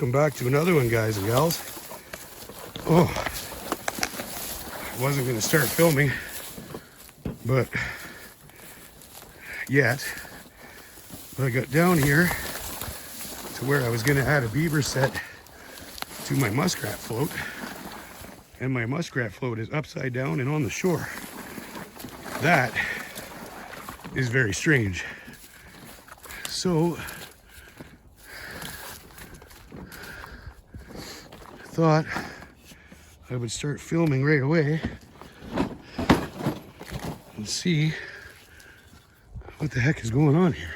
welcome back to another one, guys and gals. Oh, I wasn't going to start filming, but I got down here to where I was going to add a beaver set to my muskrat float, and my muskrat float is upside down and on the shore. That is very strange. So I thought I would start filming right away and see what the heck is going on here.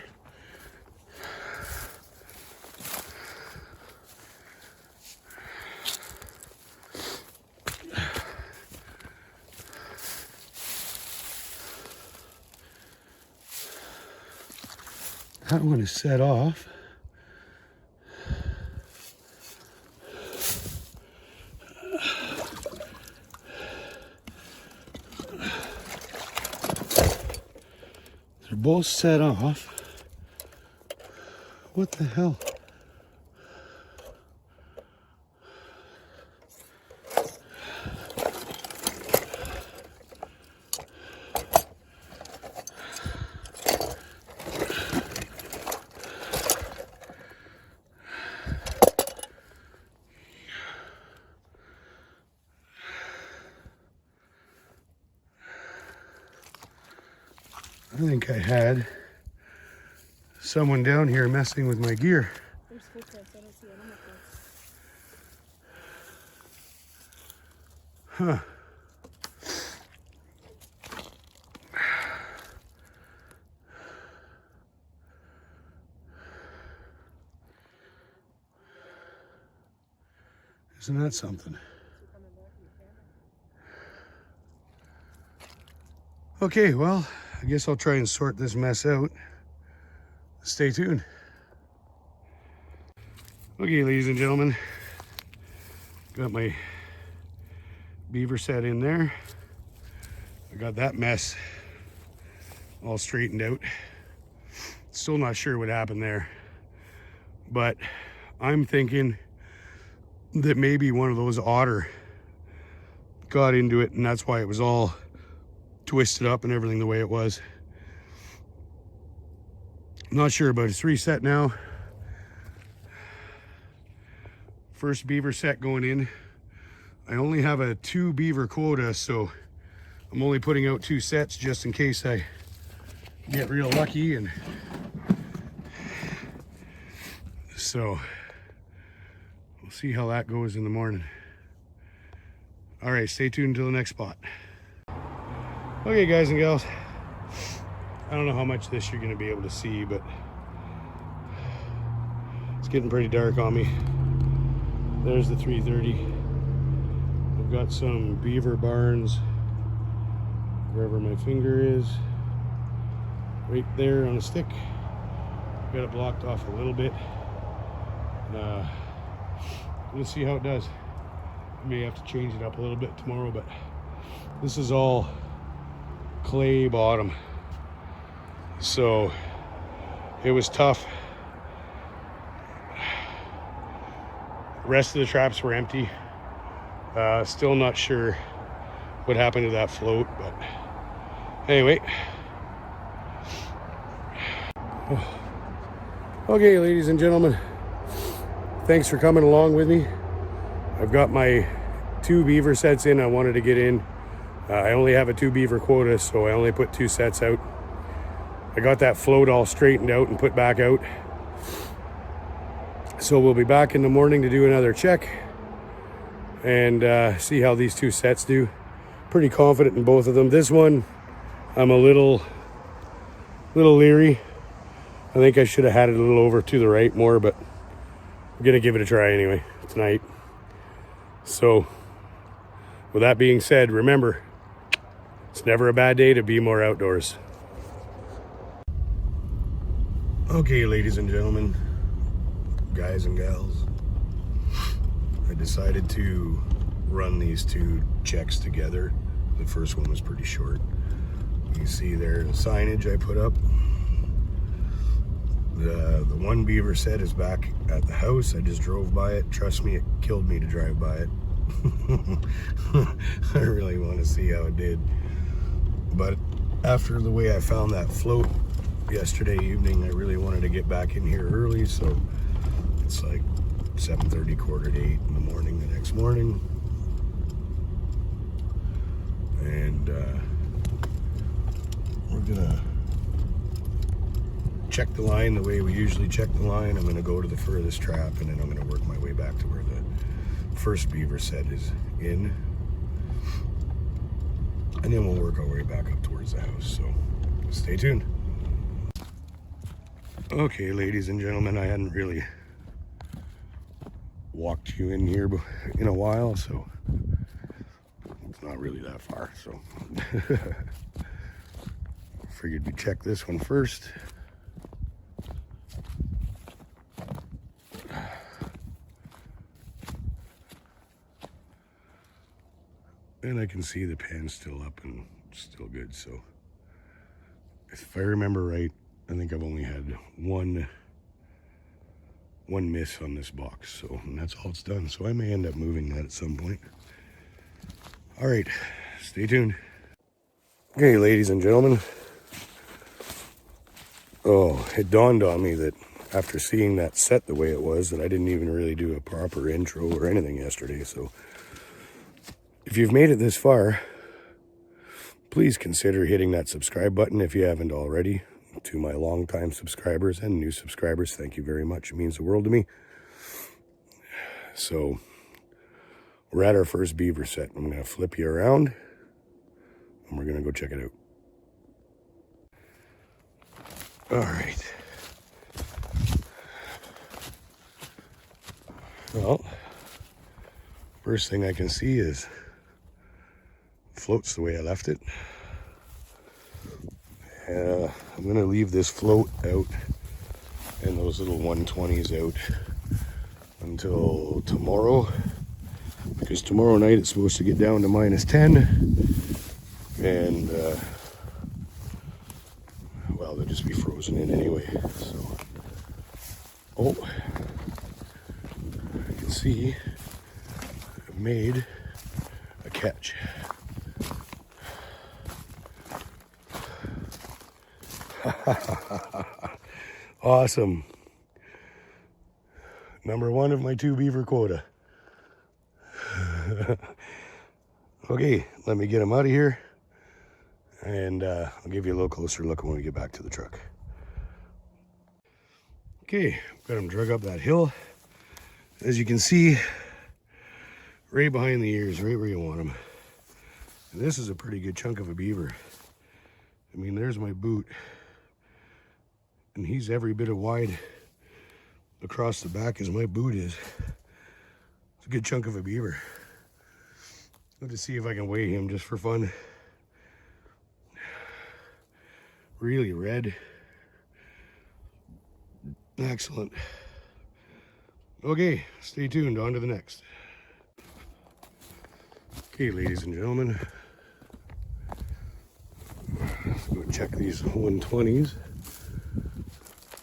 That one is set off. They're both set off. What the hell? I think I had someone down here messing with my gear. There's footprints. I don't see animal prints. Huh. Isn't that something? Okay, well, I guess I'll try and sort this mess out. Stay tuned. Okay, ladies and gentlemen, got my beaver set in there. I got that mess all straightened out. Still not sure what happened there, but I'm thinking that maybe one of those otter got into it, and that's why it was all twisted up and everything the way it was. I'm not sure, but it's reset now. First beaver set going in. I only have a 2 beaver quota, so I'm only putting out 2 sets just in case I get real lucky. And so we'll see how that goes in the morning. All right, stay tuned until the next spot. Okay, guys and gals, I don't know how much of this you're going to be able to see, but it's getting pretty dark on me. There's the 330. I've got some beaver barns wherever my finger is, right there on a stick. Got it blocked off a little bit. We'll see how it does. I may have to change it up a little bit tomorrow, but this is all clay bottom, so it was tough. The rest of the traps were empty. Still not sure what happened to that float, but anyway. Okay, ladies and gentlemen, thanks for coming along with me. I've got my 2 beaver sets in I wanted to get in. I only have a 2 beaver quota, so I only put 2 sets out. I got that float all straightened out and put back out. So we'll be back in the morning to do another check and see how these 2 sets do. Pretty confident in both of them. This one, I'm a little leery. I think I should have had it a little over to the right more, but I'm gonna give it a try anyway tonight. So with that being said, remember, it's never a bad day to be more outdoors. Okay, ladies and gentlemen, guys and gals, I decided to run these 2 checks together. The first one was pretty short. You see there the signage I put up. The one beaver set is back at the house. I just drove by it. Trust me, it killed me to drive by it. I really want to see how it did. But after the way I found that float yesterday evening, I really wanted to get back in here early, so it's like 7:30, quarter to 8 in the morning the next morning. And we're gonna check the line the way we usually check the line. I'm gonna go to the furthest trap, and then I'm gonna work my way back to where the first beaver set is in. And then we'll work our way back up towards the house, so stay tuned. Okay, ladies and gentlemen, I hadn't really walked you in here in a while, so it's not really that far, so figured we'd check this one first. And I can see the pan's still up and still good, so if I remember right, I think I've only had one miss on this box, so and that's all it's done. So I may end up moving that at some point. All right, stay tuned. Okay, ladies and gentlemen. Oh, it dawned on me that after seeing that set the way it was, that I didn't even really do a proper intro or anything yesterday. So if you've made it this far, please consider hitting that subscribe button if you haven't already. To my longtime subscribers and new subscribers, thank you very much. It means the world to me. So we're at our first beaver set. I'm going to flip you around and we're going to go check it out. All right. Well, first thing I can see is floats the way I left it. I'm going to leave this float out and those little 120s out until tomorrow, because tomorrow night it's supposed to get down to -10, and well, they'll just be frozen in anyway. So, oh, you can see I've made a catch. Awesome. Number one of my 2 beaver quota. Okay, let me get them out of here, and I'll give you a little closer look when we get back to the truck. Okay, got them drug up that hill. As you can see, right behind the ears, right where you want them. And this is a pretty good chunk of a beaver. I mean, there's my boot. And he's every bit of wide across the back as my boot is. It's a good chunk of a beaver. Let me see if I can weigh him just for fun. Really red. Excellent. Okay, stay tuned. On to the next. Okay, ladies and gentlemen. Let's go check these 120s.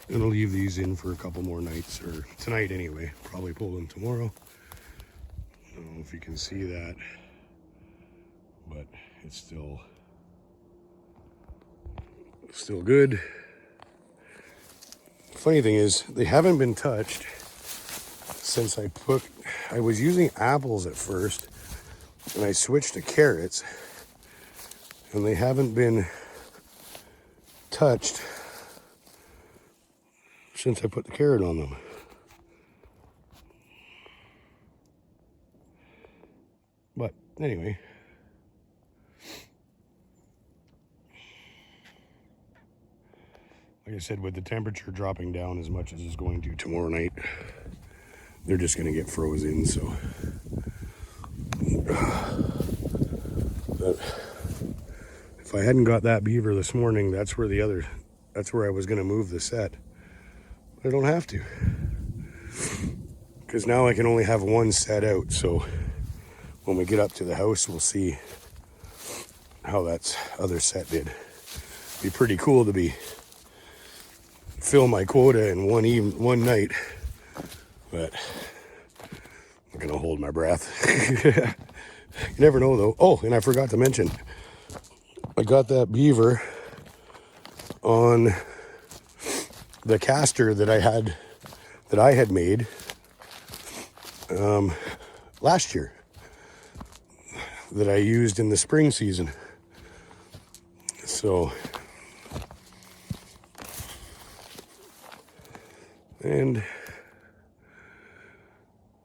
I'm gonna leave these in for a couple more nights, or tonight anyway. Probably pull them tomorrow. I don't know if you can see that, but it's still good. Funny thing is, they haven't been touched since I was using apples at first, and I switched to carrots, and they haven't been touched since I put the carrot on them. But anyway, like I said, with the temperature dropping down as much as it's going to tomorrow night, they're just going to get frozen. So but if I hadn't got that beaver this morning, that's where I was going to move the set. I don't have to, because now I can only have one set out. So when we get up to the house, we'll see how that other set did. Be pretty cool to be fill my quota in one night, but I'm gonna hold my breath. You never know though. Oh, and I forgot to mention, I got that beaver on the caster that I had made last year, that I used in the spring season. So, and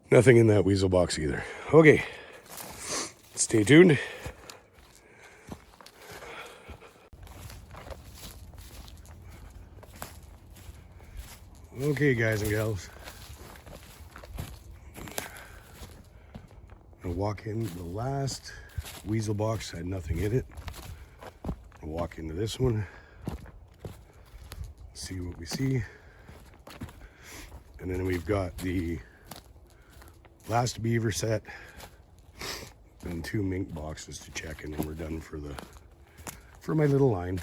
nothing in that weasel box either. Okay, stay tuned. Okay, guys and gals, I'm gonna walk in the last weasel box, had nothing in it. I'll walk into this one, see what we see. And then we've got the last beaver set and 2 mink boxes to check, and then we're done for my little line.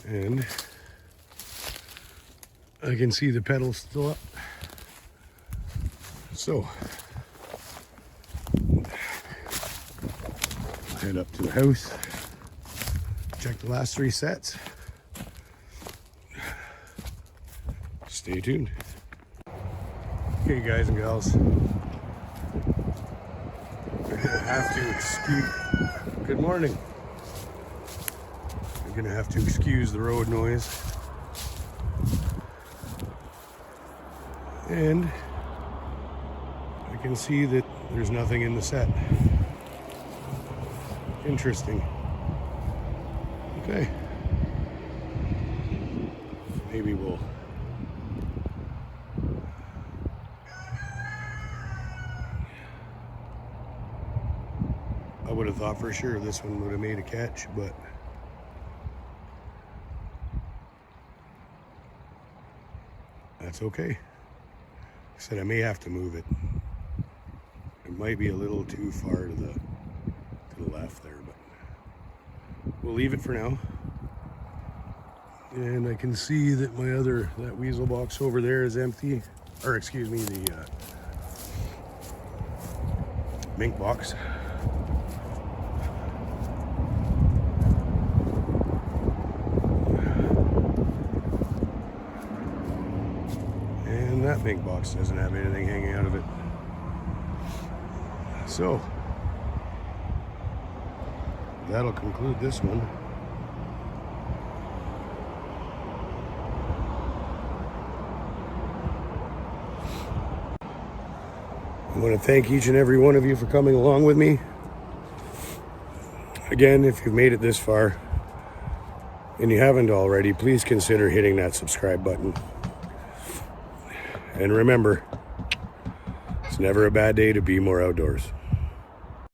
And I can see the pedals still up. So I'll head up to the house, check the last 3 sets. Stay tuned. Okay, guys and gals, we're gonna have to excuse. Good morning. We're gonna have to excuse the road noise. And I can see that there's nothing in the set. Interesting. Okay. Maybe we'll I would have thought for sure this one would have made a catch, but that's okay. I said I may have to move it. It might be a little too far to the left there, but we'll leave it for now. And I can see that that weasel box over there is empty, or excuse me, the mink box. And that mink box doesn't have anything hanging out of it. So that'll conclude this one. I want to thank each and every one of you for coming along with me. Again, if you've made it this far and you haven't already, please consider hitting that subscribe button. And remember, it's never a bad day to be more outdoors.